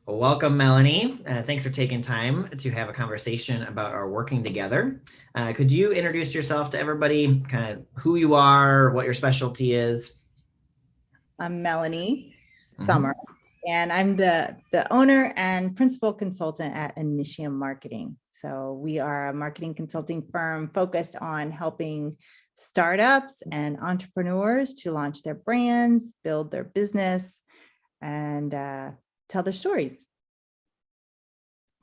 Well, welcome, Melanie. Thanks for taking time to have a conversation about our working together. Could you introduce yourself to everybody, kind of who you are, what your specialty is? I'm Melanie Mhm. Summer, and I'm the owner and principal consultant at Initium Marketing. So we are a marketing consulting firm focused on helping startups and entrepreneurs to launch their brands, build their business, and tell their stories.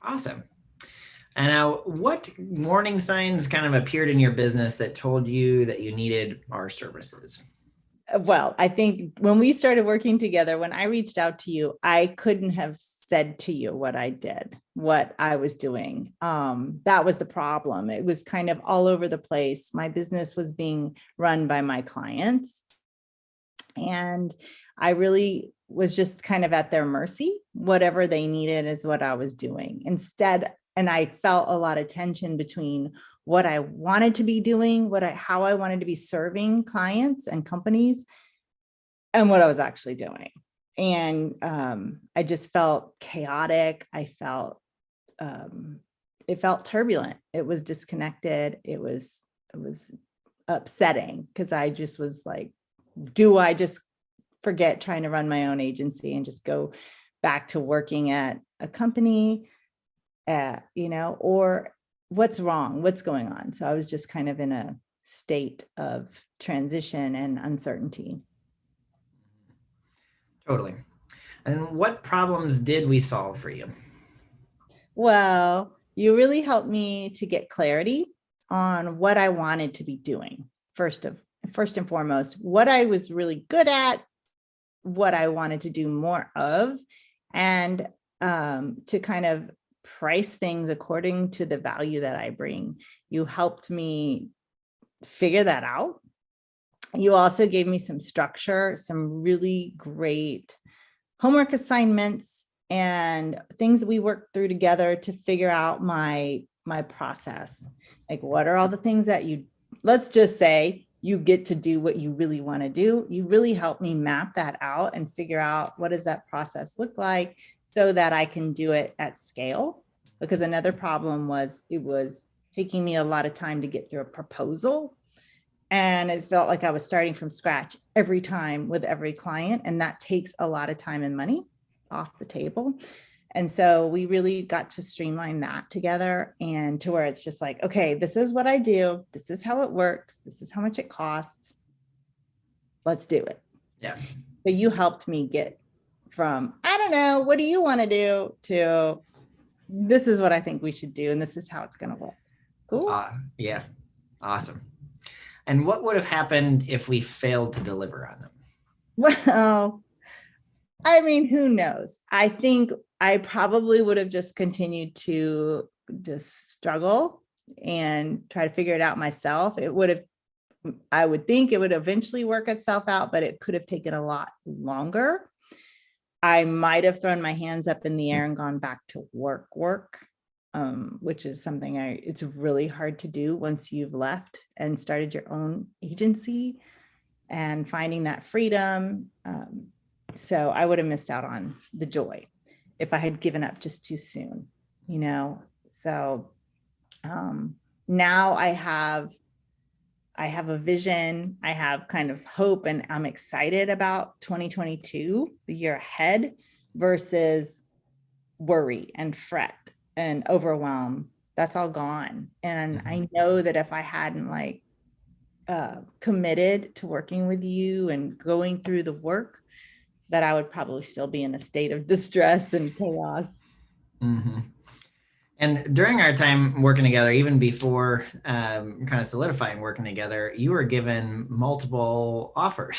Awesome. And now, what warning signs kind of appeared in your business that told you that you needed our services? Well, I think when we started working together, when I reached out to you, I couldn't have said to you what I did, what I was doing. That was the problem. It was kind of all over the place. My business was being run by my clients, and I really was just kind of at their mercy. Whatever they needed is what I was doing instead. And I felt a lot of tension between what I wanted to be doing, how I wanted to be serving clients and companies, and what I was actually doing. And I just felt chaotic. Um, it felt turbulent. It was disconnected. It was upsetting because I just was like, do I just forget trying to run my own agency and just go back to working at a company, or what's wrong? What's going on? So I was just kind of in a state of transition and uncertainty. Totally. And what problems did we solve for you? Well, you really helped me to get clarity on what I wanted to be doing. First and foremost, what I was really good at, what I wanted to do more of, and to kind of price things according to the value that I bring. You helped me figure that out. You also gave me some structure, some really great homework assignments and things that we worked through together to figure out my process. Like, what are all the things that let's just say you get to do what you really want to do. You really helped me map that out and figure out what does that process look like so that I can do it at scale. Because another problem was it was taking me a lot of time to get through a proposal, and it felt like I was starting from scratch every time with every client. And that takes a lot of time and money off the table. And so we really got to streamline that together, and to where it's just like, okay, this is what I do. This is how it works. This is how much it costs. Let's do it. Yeah. So you helped me get from, I don't know, what do you want to do, to this is what I think we should do. And this is how it's going to look. Cool. Yeah. Awesome. And what would have happened if we failed to deliver on them? Well, I mean, who knows? I think I probably would have just continued to just struggle and try to figure it out myself. I would think it would eventually work itself out, but it could have taken a lot longer. I might have thrown my hands up in the air and gone back to work, which is something it's really hard to do once you've left and started your own agency and finding that freedom. So I would have missed out on the joy if I had given up just too soon, you know? So now I have a vision, I have kind of hope, and I'm excited about 2022, the year ahead, versus worry and fret and overwhelm. That's all gone. And Mhm. I know that if I hadn't committed to working with you and going through the work, that I would probably still be in a state of distress and chaos. Mhm. And during our time working together, even before kind of solidifying working together, you were given multiple offers,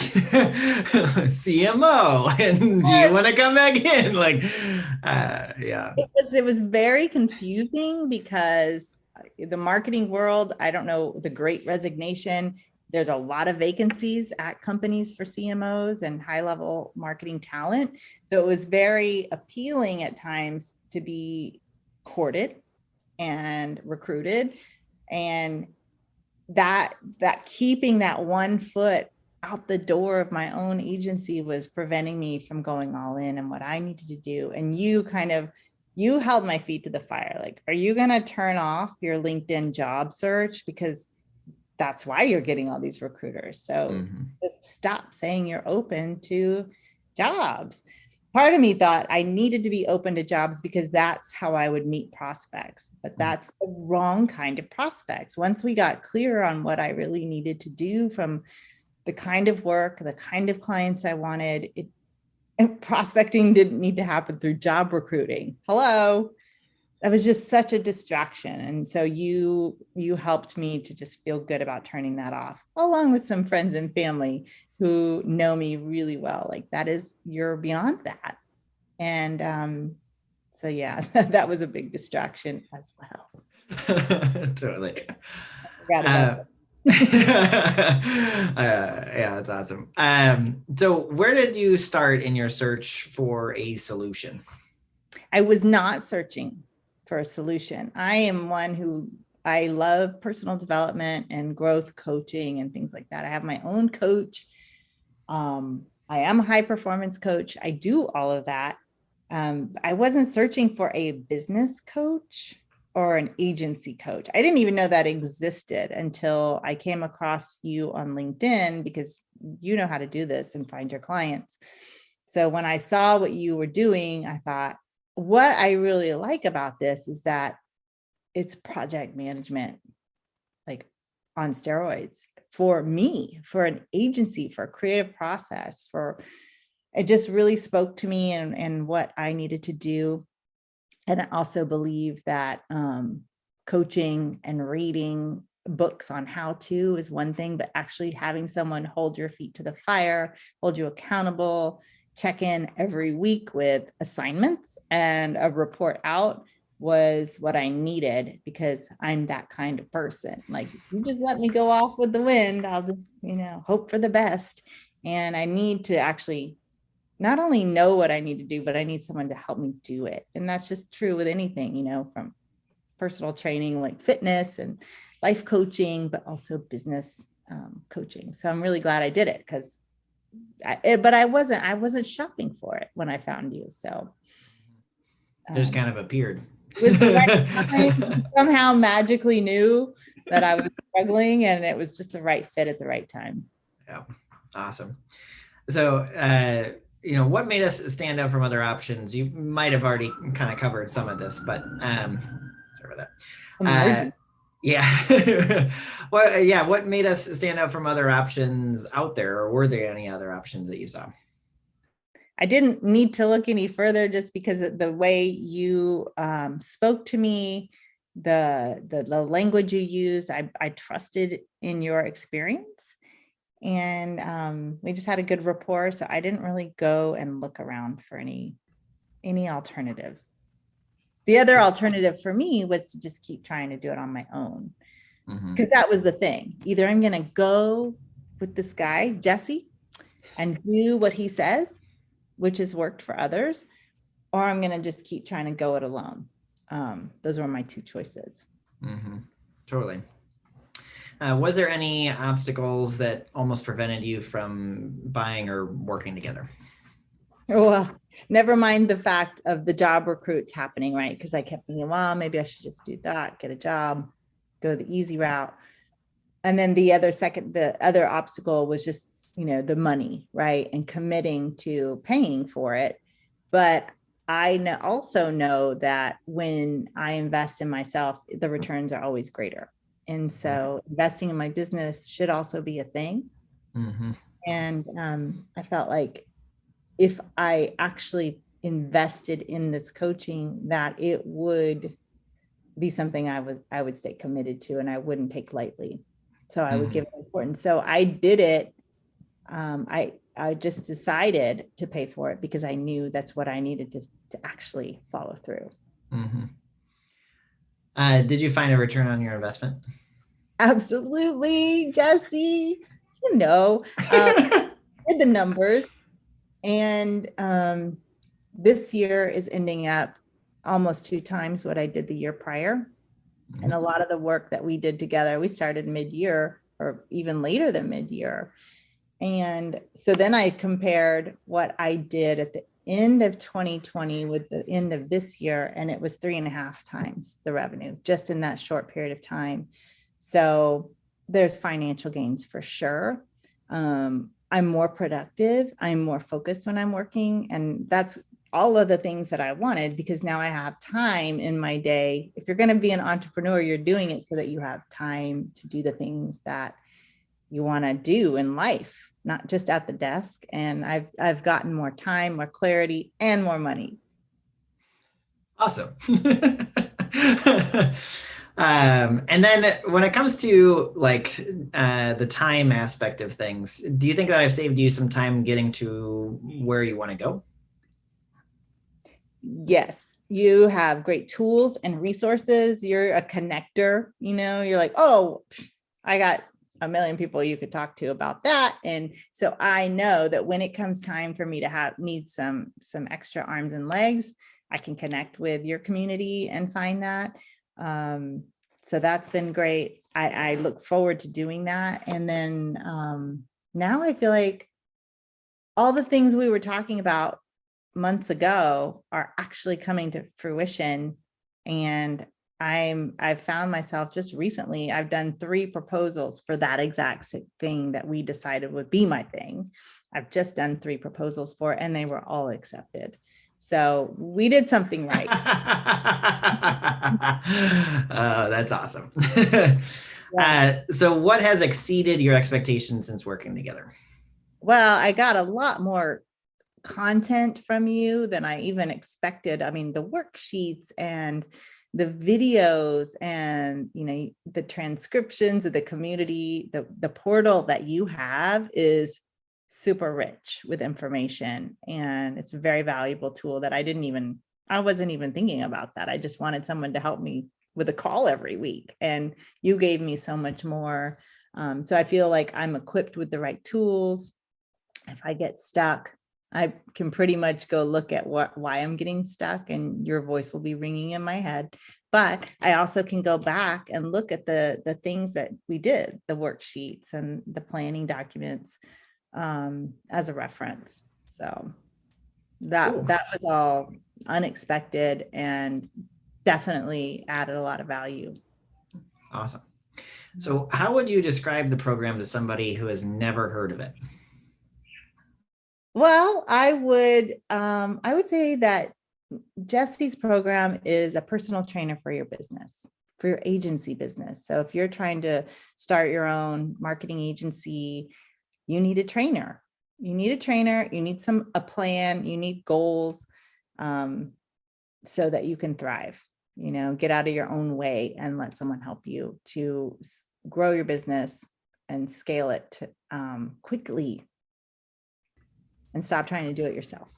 CMO, and do you Yes, want to come back in? Yeah. it was very confusing because the marketing world, I don't know, the great resignation. There's a lot of vacancies at companies for CMOs and high level marketing talent. So it was very appealing at times to be courted and recruited, and that keeping that one foot out the door of my own agency was preventing me from going all in and what I needed to do. And you held my feet to the fire. Like, are you going to turn off your LinkedIn job search? Because that's why you're getting all these recruiters. So just stop saying you're open to jobs. Part of me thought I needed to be open to jobs because that's how I would meet prospects, but that's the wrong kind of prospects. Once we got clear on what I really needed to do from the kind of work, the kind of clients I wanted, and prospecting didn't need to happen through job recruiting. Hello. That was just such a distraction. And so you helped me to just feel good about turning that off, along with some friends and family who know me really well. Like, you're beyond that. And so yeah, that was a big distraction as well. Totally. I forgot about yeah, that's awesome. So where did you start in your search for a solution? I was not searching for a solution. I am one who I love personal development and growth coaching and things like that. I have my own coach. I am a high performance coach. I do all of that. I wasn't searching for a business coach or an agency coach. I didn't even know that existed until I came across you on LinkedIn, because you know how to do this and find your clients. So when I saw what you were doing, I thought, what I really like about this is that it's project management, like on steroids for me, for an agency, for a creative process, it just really spoke to me and what I needed to do. And I also believe that coaching and reading books on how to is one thing, but actually having someone hold your feet to the fire, hold you accountable, check in every week with assignments and a report out was what I needed, because I'm that kind of person. Like, you just let me go off with the wind, I'll just, hope for the best. And I need to actually not only know what I need to do, but I need someone to help me do it. And that's just true with anything, from personal training, like fitness and life coaching, but also business coaching. So I'm really glad I did it, because I wasn't shopping for it when I found you. So it just kind of appeared. It was the right time. Somehow magically knew that I was struggling, and it was just the right fit at the right time. Yeah. Awesome. So, what made us stand out from other options? You might have already kind of covered some of this, but sorry about that. Yeah. Well, yeah. What made us stand out from other options out there, or were there any other options that you saw? I didn't need to look any further, just because of the way you spoke to me, the language you used. I trusted in your experience, and we just had a good rapport. So I didn't really go and look around for any alternatives. The other alternative for me was to just keep trying to do it on my own, because that was the thing. Either I'm going to go with this guy, Jesse, and do what he says, which has worked for others, or I'm going to just keep trying to go it alone. Those were my two choices. Totally. Was there any obstacles that almost prevented you from buying or working together? Well, never mind the fact of the job recruits happening, right? Because I kept thinking, well, maybe I should just do that, get a job, go the easy route. And then the other obstacle was just, the money, right? And committing to paying for it. But I also know that when I invest in myself, the returns are always greater. And so investing in my business should also be a thing. And I felt like if I actually invested in this coaching, that it would be something I would stay committed to, and I wouldn't take lightly. So I would give it importance. So I did it. I just decided to pay for it because I knew that's what I needed to actually follow through. Did you find a return on your investment? Absolutely, Jesse. Did the numbers, and this year is ending up almost 2 times what I did the year prior. And a lot of the work that we did together, we started mid-year or even later than mid-year. And so then I compared what I did at the end of 2020 with the end of this year, and it was 3.5 times the revenue just in that short period of time. So there's financial gains for sure. I'm more productive. I'm more focused when I'm working. And that's all of the things that I wanted, because now I have time in my day. If you're going to be an entrepreneur, you're doing it so that you have time to do the things that you want to do in life, not just at the desk. And I've gotten more time, more clarity, and more money. Awesome. And then when it comes to like the time aspect of things, do you think that I've saved you some time getting to where you want to go? Yes, you have great tools and resources. You're a connector, you're like, oh, I got a million people you could talk to about that. And so I know that when it comes time for me to need some extra arms and legs, I can connect with your community and find that. So that's been great. I look forward to doing that. And then now I feel like all the things we were talking about months ago are actually coming to fruition. And I've found myself just recently, I've done 3 proposals for that exact thing that we decided would be my thing. I've just done 3 proposals for it, and they were all accepted. So we did something right. That's awesome. So what has exceeded your expectations since working together? Well, I got a lot more content from you than I even expected. I mean, the worksheets and the videos and, the transcriptions of the community, the portal that you have is super rich with information. And it's a very valuable tool that I wasn't even thinking about that. I just wanted someone to help me with a call every week. And you gave me so much more. So I feel like I'm equipped with the right tools. If I get stuck, I can pretty much go look at why I'm getting stuck, and your voice will be ringing in my head. But I also can go back and look at the things that we did, the worksheets and the planning documents, as a reference. So that was all unexpected and definitely added a lot of value. Awesome. So how would you describe the program to somebody who has never heard of it? Well, I would say that Jesse's program is a personal trainer for your business, for your agency business. So if you're trying to start your own marketing agency, you need a trainer. You need a trainer. You need a plan. You need goals, so that you can thrive. Get out of your own way and let someone help you to grow your business and scale it quickly. And stop trying to do it yourself.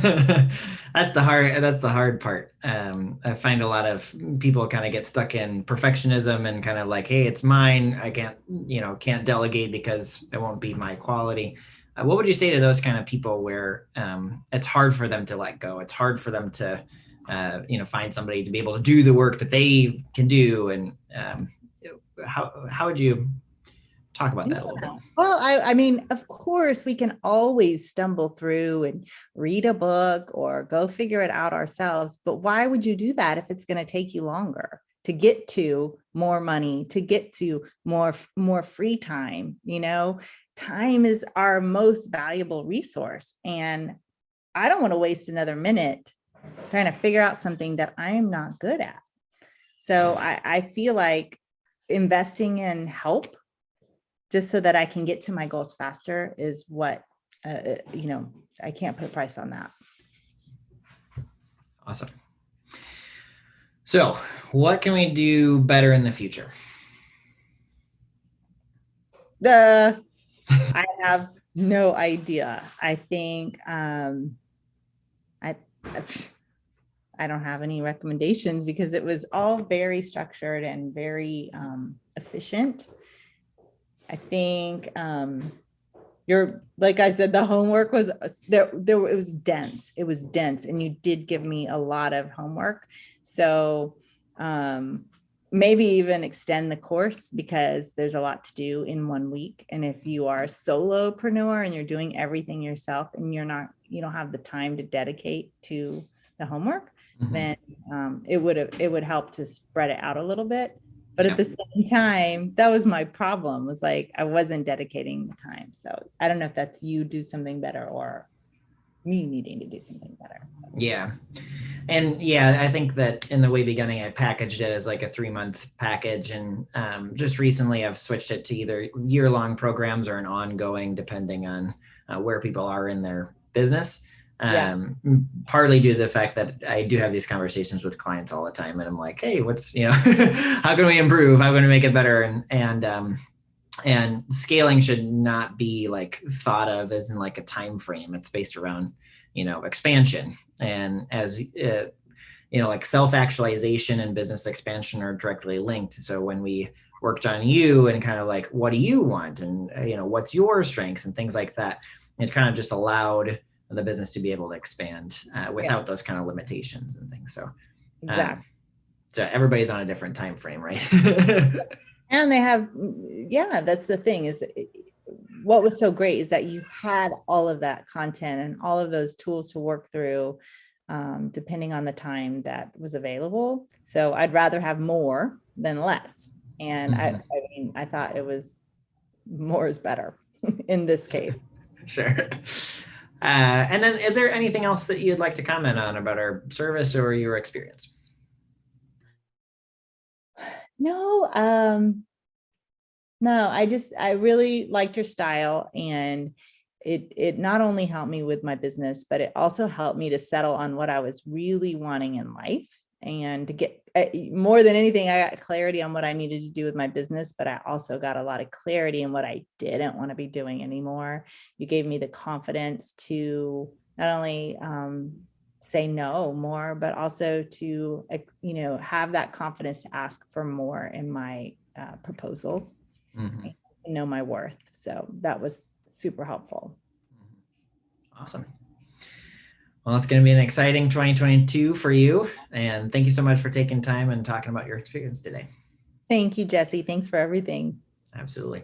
That's the hard part. I find a lot of people kind of get stuck in perfectionism and kind of like, hey, it's mine. I can't delegate because it won't be my quality. What would you say to those kind of people where it's hard for them to let go? It's hard for them to, find somebody to be able to do the work that they can do. And how would you talk about that a little bit? Well, I mean, of course, we can always stumble through and read a book or go figure it out ourselves. But why would you do that if it's going to take you longer to get to more money, to get to more free time? Time is our most valuable resource. And I don't want to waste another minute trying to figure out something that I'm not good at. So I feel like investing in help just so that I can get to my goals faster is what, I can't put a price on that. Awesome. So what can we do better in the future? I have no idea. I think I don't have any recommendations because it was all very structured and very efficient. I think like I said, the homework was there. It was dense. It was dense, and you did give me a lot of homework. So maybe even extend the course because there's a lot to do in 1 week. And if you are a solopreneur and you're doing everything yourself and you don't have the time to dedicate to the homework, then it would help to spread it out a little bit. But at the same time, that was my problem, was like, I wasn't dedicating the time. So I don't know if that's you do something better or me needing to do something better. Yeah. And yeah, I think that in the way beginning, I packaged it as like a 3-month package. And just recently I've switched it to either year-long programs or an ongoing, depending on where people are in their business. Partly due to the fact that I do have these conversations with clients all the time, and I'm like, hey, what's, how can we improve? How can we make it better? And scaling should not be like thought of as in like a time frame. It's based around, expansion. And as like self-actualization and business expansion are directly linked. So when we worked on you and kind of like, what do you want? And, what's your strengths and things like that, it kind of just allowed the business to be able to expand without those kind of limitations and things. So exactly. So everybody's on a different time frame, right? And they have, that's the thing, is what was so great is that you had all of that content and all of those tools to work through, depending on the time that was available. So I'd rather have more than less. And I mean, I thought it was more is better in this case. Sure. And then is there anything else that you'd like to comment on about our service or your experience? No, no, I really liked your style, and it not only helped me with my business, but it also helped me to settle on what I was really wanting in life, and to get more than anything, I got clarity on what I needed to do with my business, but I also got a lot of clarity in what I didn't want to be doing anymore. You gave me the confidence to not only say no more, but also to, have that confidence to ask for more in my proposals, and know my worth. So that was super helpful. Awesome. Well, it's going to be an exciting 2022 for you. And thank you so much for taking time and talking about your experience today. Thank you, Jesse. Thanks for everything. Absolutely.